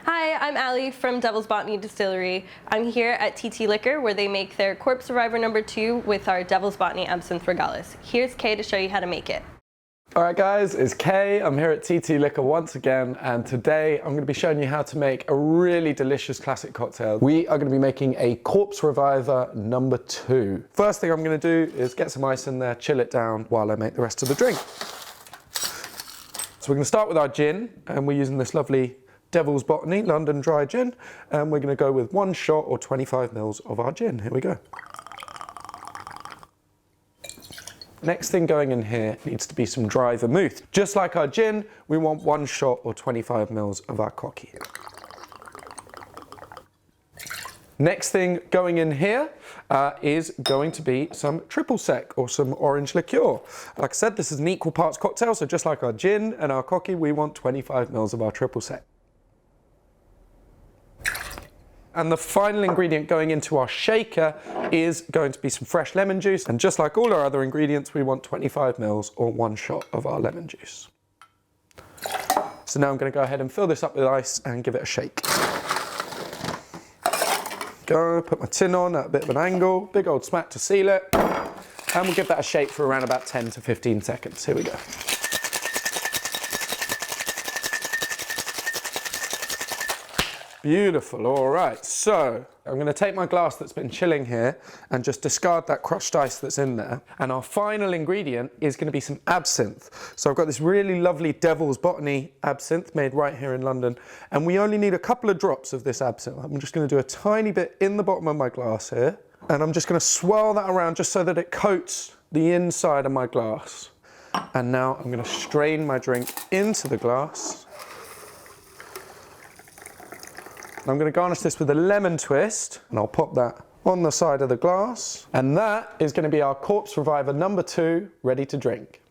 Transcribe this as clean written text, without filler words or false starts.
Hi, I'm Allie from Devil's Botany Distillery. I'm here at TT Liquor where they make their Corpse Reviver No. 2 with our Devil's Botany Absinthe Regalis. Here's Kay to show you how to make it. Alright guys, it's Kay. I'm here at TT Liquor once again, and today I'm going to be showing you how to make a really delicious classic cocktail. We are going to be making a Corpse Reviver No. 2. First thing I'm going to do is get some ice in there, chill it down while I make the rest of the drink. So we're going to start with our gin, and we're using this lovely Devil's Botany London Dry Gin, and we're going to go with 1 shot or 25 ml of our gin. Here we go. Next thing going in here needs to be some dry vermouth. Just like our gin, we want 1 shot or 25 ml of our cocky. Next thing going in here is going to be some triple sec or some orange liqueur. Like I said, this is an equal parts cocktail, so just like our gin and our cocky, we want 25 ml of our triple sec. And the final ingredient going into our shaker is going to be some fresh lemon juice. And just like all our other ingredients, we want 25 ml or 1 shot of our lemon juice. So now I'm going to go ahead and fill this up with ice and give it a shake. Go, put my tin on at a bit of an angle, big old smack to seal it. And we'll give that a shake for around about 10 to 15 seconds. Here we go. Beautiful, all right. So I'm going to take my glass that's been chilling here and just discard that crushed ice that's in there. And our final ingredient is going to be some absinthe. So I've got this really lovely Devil's Botany absinthe made right here in London. And we only need a couple of drops of this absinthe. I'm just going to do a tiny bit in the bottom of my glass here. And I'm just going to swirl that around just so that it coats the inside of my glass. And now I'm going to strain my drink into the glass. I'm going to garnish this with a lemon twist, and I'll pop that on the side of the glass. And that is going to be our Corpse Reviver No. 2 ready to drink.